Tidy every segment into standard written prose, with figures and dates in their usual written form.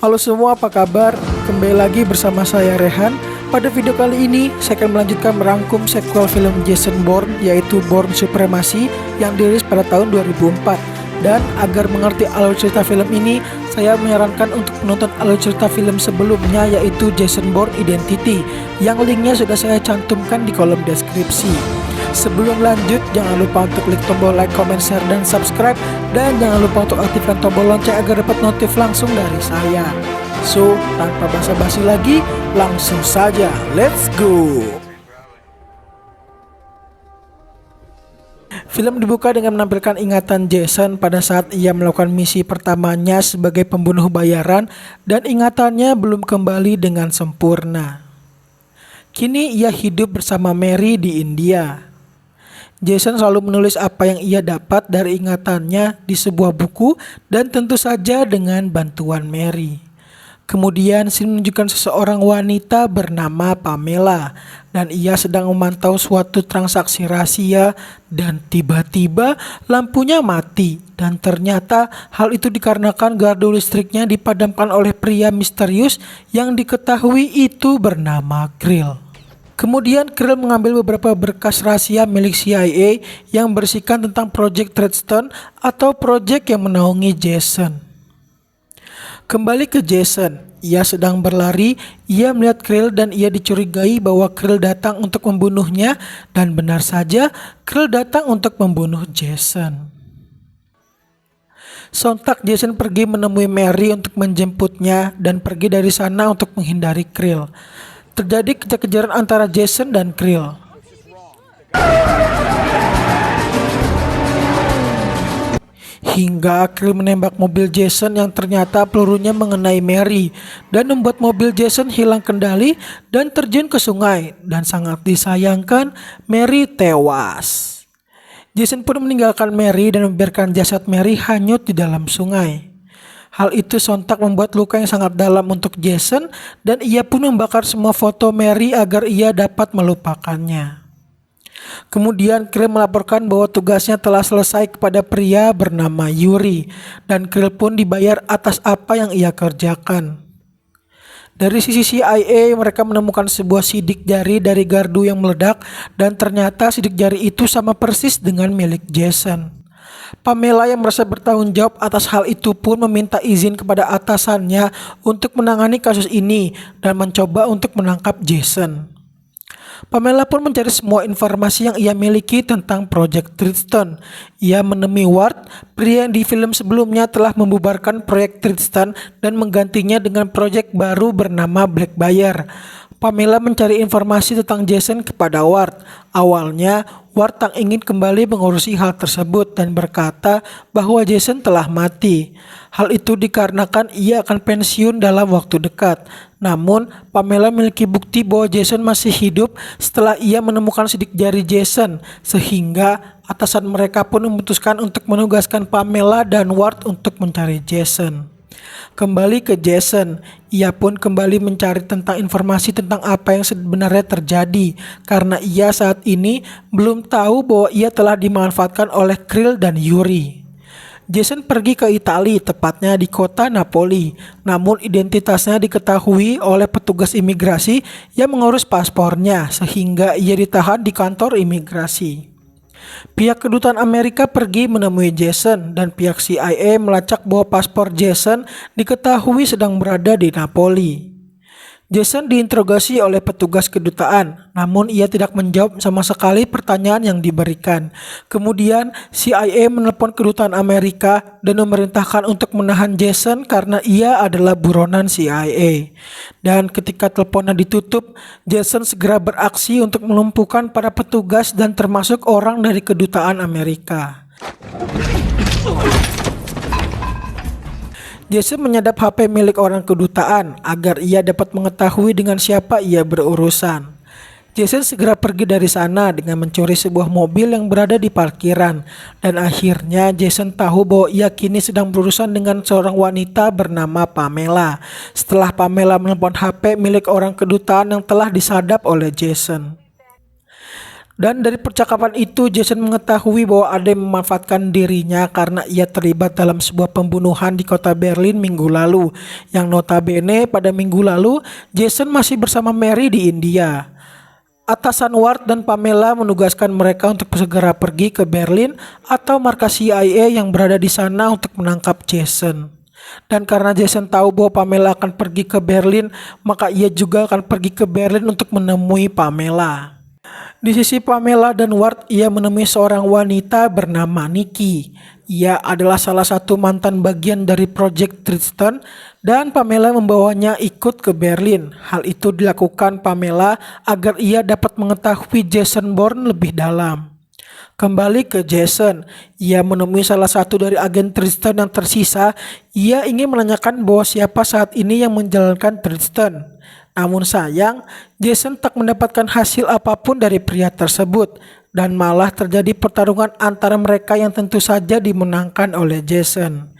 Halo semua, apa kabar? Kembali lagi bersama saya Rehan. Pada video kali ini, saya akan melanjutkan merangkum sequel film Jason Bourne, yaitu Bourne Supremacy yang dirilis pada tahun 2004. Dan agar mengerti alur cerita film ini, saya menyarankan untuk menonton alur cerita film sebelumnya, yaitu Jason Bourne Identity, yang linknya sudah saya cantumkan di kolom deskripsi. Sebelum lanjut, jangan lupa untuk klik tombol like, comment, share, dan subscribe. Dan jangan lupa untuk aktifkan tombol lonceng agar dapat notif langsung dari saya. So, tanpa basa-basi lagi, langsung saja, let's go! Film dibuka dengan menampilkan ingatan Jason pada saat ia melakukan misi pertamanya sebagai pembunuh bayaran, dan ingatannya belum kembali dengan sempurna. Kini ia hidup bersama Mary di India. Jason selalu menulis apa yang ia dapat dari ingatannya di sebuah buku, dan tentu saja dengan bantuan Mary. Kemudian scene menunjukkan seseorang wanita bernama Pamela, dan ia sedang memantau suatu transaksi rahasia, dan tiba-tiba lampunya mati, dan ternyata hal itu dikarenakan gardu listriknya dipadamkan oleh pria misterius yang diketahui itu bernama Krill. Kemudian Krill mengambil beberapa berkas rahasia milik CIA yang berisikan tentang Project Treadstone atau proyek yang menaungi Jason. Kembali ke Jason, ia sedang berlari, ia melihat Krill dan ia dicurigai bahwa Krill datang untuk membunuhnya, dan benar saja Krill datang untuk membunuh Jason. Sontak Jason pergi menemui Mary untuk menjemputnya dan pergi dari sana untuk menghindari Krill. Terjadi kejar-kejaran antara Jason dan Krill. Hingga Krill menembak mobil Jason yang ternyata pelurunya mengenai Mary dan membuat mobil Jason hilang kendali dan terjun ke sungai, dan sangat disayangkan Mary tewas. Jason pun meninggalkan Mary dan membiarkan jasad Mary hanyut di dalam sungai. Hal itu sontak membuat luka yang sangat dalam untuk Jason, dan ia pun membakar semua foto Mary agar ia dapat melupakannya. Kemudian Krill melaporkan bahwa tugasnya telah selesai kepada pria bernama Yuri, dan Krill pun dibayar atas apa yang ia kerjakan. Dari sisi CIA, mereka menemukan sebuah sidik jari dari gardu yang meledak, dan ternyata sidik jari itu sama persis dengan milik Jason. Pamela yang merasa bertanggung jawab atas hal itu pun meminta izin kepada atasannya untuk menangani kasus ini dan mencoba untuk menangkap Jason. Pamela pun mencari semua informasi yang ia miliki tentang Project Treadstone. Ia menemui Ward, pria yang di film sebelumnya telah membubarkan proyek Treadstone dan menggantinya dengan proyek baru bernama Blackbear. Pamela mencari informasi tentang Jason kepada Ward. Awalnya, Ward tak ingin kembali mengurusi hal tersebut dan berkata bahwa Jason telah mati. Hal itu dikarenakan ia akan pensiun dalam waktu dekat. Namun, Pamela memiliki bukti bahwa Jason masih hidup setelah ia menemukan sidik jari Jason, sehingga atasan mereka pun memutuskan untuk menugaskan Pamela dan Ward untuk mencari Jason. Kembali ke Jason, ia pun kembali mencari tentang informasi tentang apa yang sebenarnya terjadi, karena ia saat ini belum tahu bahwa ia telah dimanfaatkan oleh Krill dan Yuri. Jason pergi ke Italia, tepatnya di kota Napoli, namun identitasnya diketahui oleh petugas imigrasi yang mengurus paspornya, sehingga ia ditahan di kantor imigrasi. Pihak kedutaan Amerika pergi menemui Jason, dan pihak CIA melacak bahwa paspor Jason diketahui sedang berada di Napoli. Jason diinterogasi oleh petugas kedutaan, namun ia tidak menjawab sama sekali pertanyaan yang diberikan. Kemudian CIA menelpon kedutaan Amerika dan memerintahkan untuk menahan Jason karena ia adalah buronan CIA. Dan ketika teleponnya ditutup, Jason segera beraksi untuk melumpuhkan para petugas dan termasuk orang dari kedutaan Amerika. Jason menyadap HP milik orang kedutaan agar ia dapat mengetahui dengan siapa ia berurusan. Jason segera pergi dari sana dengan mencuri sebuah mobil yang berada di parkiran, dan akhirnya Jason tahu bahwa ia kini sedang berurusan dengan seorang wanita bernama Pamela setelah Pamela menelpon HP milik orang kedutaan yang telah disadap oleh Jason. Dan dari percakapan itu Jason mengetahui bahwa ada yang memanfaatkan dirinya karena ia terlibat dalam sebuah pembunuhan di kota Berlin minggu lalu. Yang notabene pada minggu lalu Jason masih bersama Mary di India. Atasan Ward dan Pamela menugaskan mereka untuk segera pergi ke Berlin atau markas CIA yang berada di sana untuk menangkap Jason. Dan karena Jason tahu bahwa Pamela akan pergi ke Berlin, maka ia juga akan pergi ke Berlin untuk menemui Pamela. Di sisi Pamela dan Ward, ia menemui seorang wanita bernama Nikki. Ia adalah salah satu mantan bagian dari Project Tristan dan Pamela membawanya ikut ke Berlin. Hal itu dilakukan Pamela agar ia dapat mengetahui Jason Bourne lebih dalam. Kembali ke Jason, ia menemui salah satu dari agen Tristan yang tersisa. Ia ingin menanyakan bahwa siapa saat ini yang menjalankan Tristan. Namun sayang, Jason tak mendapatkan hasil apapun dari pria tersebut dan malah terjadi pertarungan antara mereka yang tentu saja dimenangkan oleh Jason.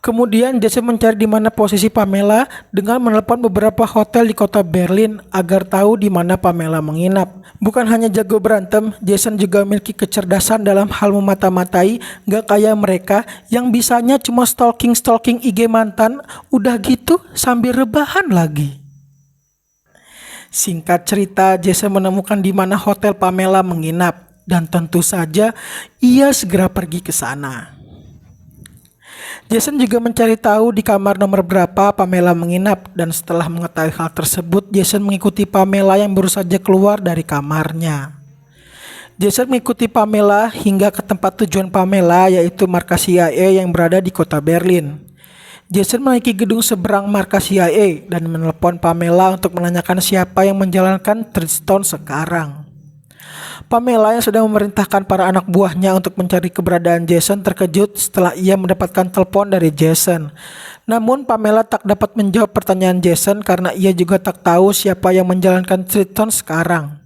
Kemudian Jason mencari di mana posisi Pamela dengan menelepon beberapa hotel di kota Berlin agar tahu di mana Pamela menginap. Bukan hanya jago berantem, Jason juga memiliki kecerdasan dalam hal memata-matai, gak kayak mereka yang bisanya cuma stalking IG mantan, udah gitu sambil rebahan lagi. Singkat cerita, Jason menemukan di mana hotel Pamela menginap dan tentu saja ia segera pergi ke sana. Jason juga mencari tahu di kamar nomor berapa Pamela menginap dan setelah mengetahui hal tersebut, Jason mengikuti Pamela yang baru saja keluar dari kamarnya. Jason mengikuti Pamela hingga ke tempat tujuan Pamela, yaitu markas CIA yang berada di kota Berlin. Jason menaiki gedung seberang markas CIA dan menelepon Pamela untuk menanyakan siapa yang menjalankan Tristan sekarang. Pamela yang sudah memerintahkan para anak buahnya untuk mencari keberadaan Jason terkejut setelah ia mendapatkan telepon dari Jason. Namun Pamela tak dapat menjawab pertanyaan Jason karena ia juga tak tahu siapa yang menjalankan Tristan sekarang.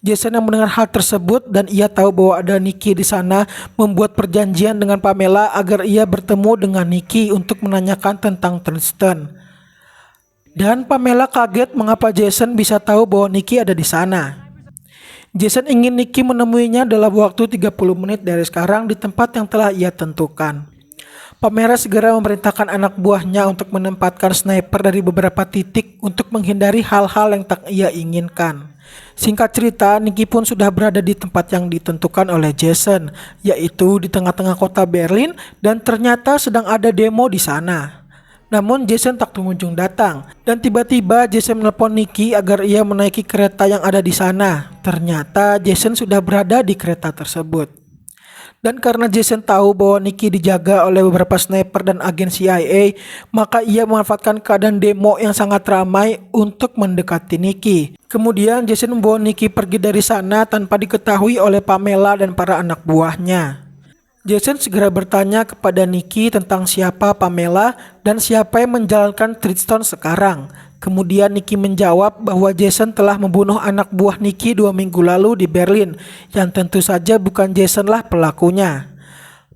Jason yang mendengar hal tersebut dan ia tahu bahwa ada Nikki di sana membuat perjanjian dengan Pamela agar ia bertemu dengan Nikki untuk menanyakan tentang Tristan. Dan Pamela kaget mengapa Jason bisa tahu bahwa Nikki ada di sana. Jason ingin Nikki menemuinya dalam waktu 30 menit dari sekarang di tempat yang telah ia tentukan. Pamela segera memerintahkan anak buahnya untuk menempatkan sniper dari beberapa titik untuk menghindari hal-hal yang tak ia inginkan. Singkat cerita, Nikki pun sudah berada di tempat yang ditentukan oleh Jason, yaitu di tengah-tengah kota Berlin dan ternyata sedang ada demo di sana. Namun Jason tak kunjung datang dan tiba-tiba Jason menelpon Nikki agar ia menaiki kereta yang ada di sana. Ternyata Jason sudah berada di kereta tersebut. Dan karena Jason tahu bahwa Nikki dijaga oleh beberapa sniper dan agen CIA, maka ia memanfaatkan keadaan demo yang sangat ramai untuk mendekati Nikki. Kemudian Jason membawa Nikki pergi dari sana tanpa diketahui oleh Pamela dan para anak buahnya. Jason segera bertanya kepada Nikki tentang siapa Pamela dan siapa yang menjalankan Tristan sekarang. Kemudian Nikki menjawab bahwa Jason telah membunuh anak buah Nikki 2 minggu lalu di Berlin, yang tentu saja bukan Jason lah pelakunya.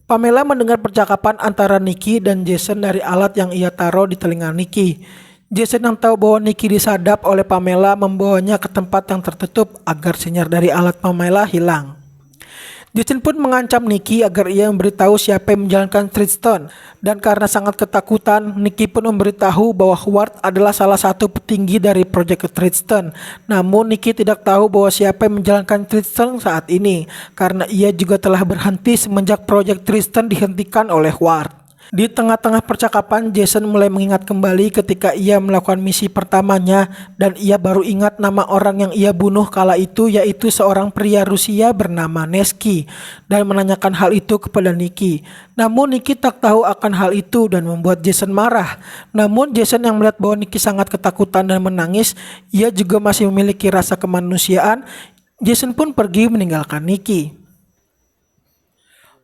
Pamela mendengar percakapan antara Nikki dan Jason dari alat yang ia taruh di telinga Nikki. Jason yang tahu bahwa Nikki disadap oleh Pamela membawanya ke tempat yang tertutup agar sinyal dari alat Pamela hilang. Jason pun mengancam Nikki agar ia memberitahu siapa yang menjalankan Tristan. Dan karena sangat ketakutan, Nikki pun memberitahu bahwa Ward adalah salah satu petinggi dari Project Tristan. Namun Nikki tidak tahu bahwa siapa yang menjalankan Tristan saat ini, karena ia juga telah berhenti semenjak Project Tristan dihentikan oleh Ward. Di tengah-tengah percakapan, Jason mulai mengingat kembali ketika ia melakukan misi pertamanya dan ia baru ingat nama orang yang ia bunuh kala itu, yaitu seorang pria Rusia bernama Neski, dan menanyakan hal itu kepada Nikki. Namun Nikki tak tahu akan hal itu dan membuat Jason marah. Namun Jason yang melihat bahwa Nikki sangat ketakutan dan menangis, ia juga masih memiliki rasa kemanusiaan. Jason pun pergi meninggalkan Nikki.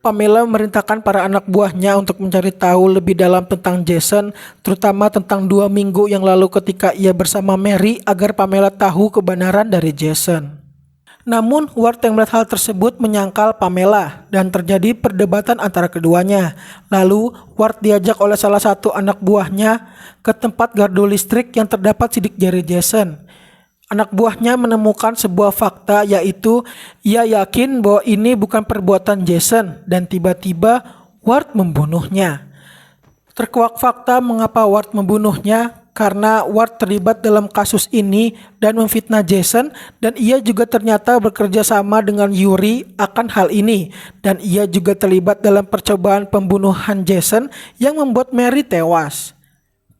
Pamela memerintahkan para anak buahnya untuk mencari tahu lebih dalam tentang Jason, terutama tentang 2 minggu yang lalu ketika ia bersama Mary agar Pamela tahu kebenaran dari Jason. Namun Ward yang melihat hal tersebut menyangkal Pamela dan terjadi perdebatan antara keduanya. Lalu Ward diajak oleh salah satu anak buahnya ke tempat gardu listrik yang terdapat sidik jari Jason. Anak buahnya menemukan sebuah fakta, yaitu ia yakin bahwa ini bukan perbuatan Jason dan tiba-tiba Ward membunuhnya. Terkuak fakta mengapa Ward membunuhnya karena Ward terlibat dalam kasus ini dan memfitnah Jason, dan ia juga ternyata bekerja sama dengan Yuri akan hal ini, dan ia juga terlibat dalam percobaan pembunuhan Jason yang membuat Mary tewas.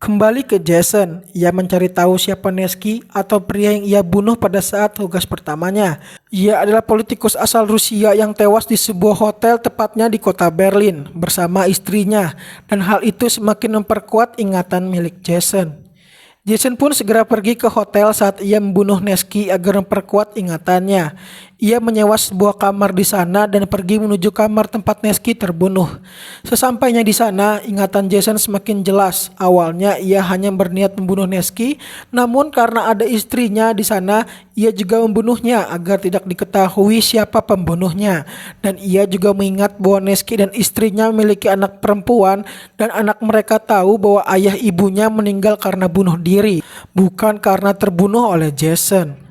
Kembali ke Jason, ia mencari tahu siapa Nevsky atau pria yang ia bunuh pada saat tugas pertamanya. Ia adalah politikus asal Rusia yang tewas di sebuah hotel tepatnya di kota Berlin bersama istrinya, dan hal itu semakin memperkuat ingatan milik Jason. Jason pun segera pergi ke hotel saat ia membunuh Nevsky agar memperkuat ingatannya. Ia menyewa sebuah kamar di sana dan pergi menuju kamar tempat Nevsky terbunuh. Sesampainya di sana, ingatan Jason semakin jelas. Awalnya ia hanya berniat membunuh Nevsky, namun karena ada istrinya di sana, ia juga membunuhnya agar tidak diketahui siapa pembunuhnya. Dan ia juga mengingat bahwa Nevsky dan istrinya memiliki anak perempuan, dan anak mereka tahu bahwa ayah ibunya meninggal karena bunuh diri, bukan karena terbunuh oleh Jason.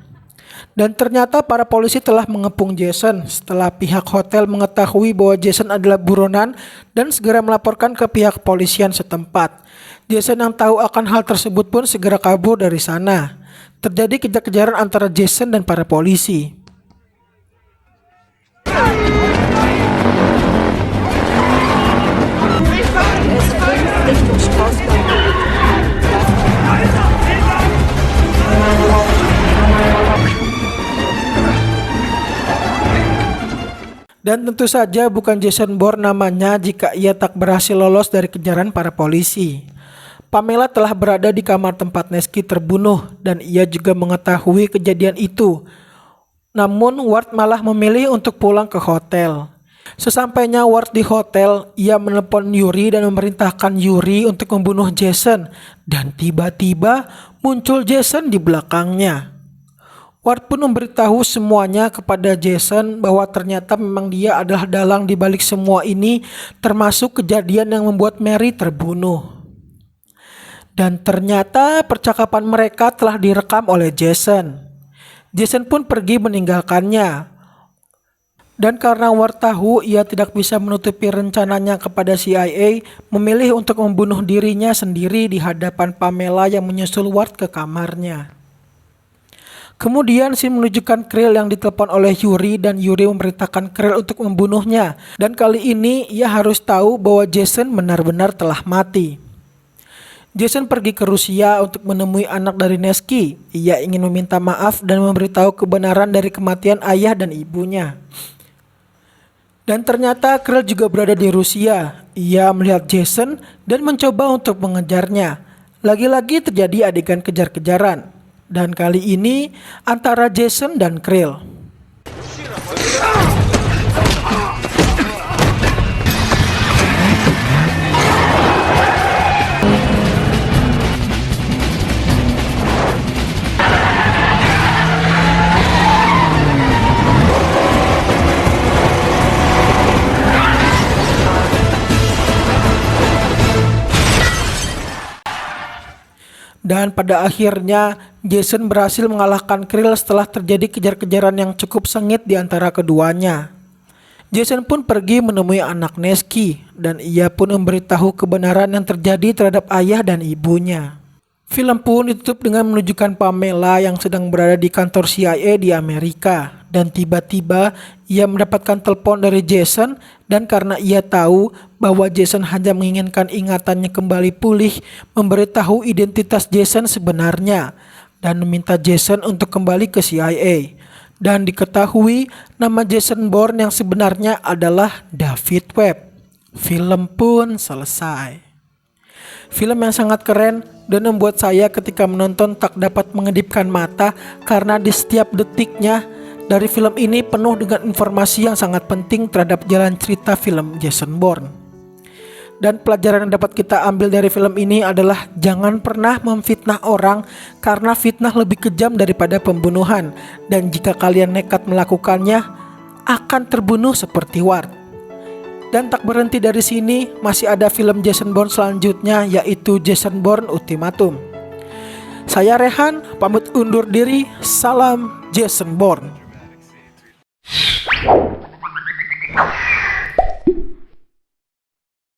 Dan ternyata para polisi telah mengepung Jason setelah pihak hotel mengetahui bahwa Jason adalah buronan dan segera melaporkan ke pihak polisian setempat. Jason yang tahu akan hal tersebut pun segera kabur dari sana. Terjadi kejar-kejaran antara Jason dan para polisi. Dan tentu saja bukan Jason Bourne namanya jika ia tak berhasil lolos dari kejaran para polisi. Pamela telah berada di kamar tempat Nevsky terbunuh dan ia juga mengetahui kejadian itu. Namun Ward malah memilih untuk pulang ke hotel. Sesampainya Ward di hotel, ia menelpon Yuri dan memerintahkan Yuri untuk membunuh Jason. Dan tiba-tiba muncul Jason di belakangnya. Ward pun memberitahu semuanya kepada Jason bahwa ternyata memang dia adalah dalang di balik semua ini, termasuk kejadian yang membuat Mary terbunuh. Dan ternyata percakapan mereka telah direkam oleh Jason. Jason pun pergi meninggalkannya. Dan karena Ward tahu ia tidak bisa menutupi rencananya kepada CIA, memilih untuk membunuh dirinya sendiri di hadapan Pamela yang menyusul Ward ke kamarnya. Kemudian scene menunjukkan Krill yang ditelepon oleh Yuri dan Yuri memerintahkan Krill untuk membunuhnya. Dan kali ini ia harus tahu bahwa Jason benar-benar telah mati. Jason pergi ke Rusia untuk menemui anak dari Nevsky. Ia ingin meminta maaf dan memberitahu kebenaran dari kematian ayah dan ibunya. Dan ternyata Krill juga berada di Rusia. Ia melihat Jason dan mencoba untuk mengejarnya. Lagi-lagi terjadi adegan kejar-kejaran. Dan kali ini antara Jason dan Krill. Dan pada akhirnya Jason berhasil mengalahkan Krill setelah terjadi kejar-kejaran yang cukup sengit di antara keduanya. Jason pun pergi menemui anak Nevsky dan ia pun memberitahu kebenaran yang terjadi terhadap ayah dan ibunya. Film pun ditutup dengan menunjukkan Pamela yang sedang berada di kantor CIA di Amerika. Dan tiba-tiba ia mendapatkan telepon dari Jason, dan karena ia tahu bahwa Jason hanya menginginkan ingatannya kembali pulih, memberitahu identitas Jason sebenarnya dan meminta Jason untuk kembali ke CIA. Dan diketahui nama Jason Bourne yang sebenarnya adalah David Webb. Film pun selesai. Film yang sangat keren dan membuat saya ketika menonton tak dapat mengedipkan mata karena di setiap detiknya dari film ini penuh dengan informasi yang sangat penting terhadap jalan cerita film Jason Bourne. Dan pelajaran yang dapat kita ambil dari film ini adalah jangan pernah memfitnah orang karena fitnah lebih kejam daripada pembunuhan. Dan jika kalian nekat melakukannya, akan terbunuh seperti Ward. Dan tak berhenti dari sini, masih ada film Jason Bourne selanjutnya, yaitu Jason Bourne Ultimatum. Saya Rehan, pamit undur diri. Salam Jason Bourne.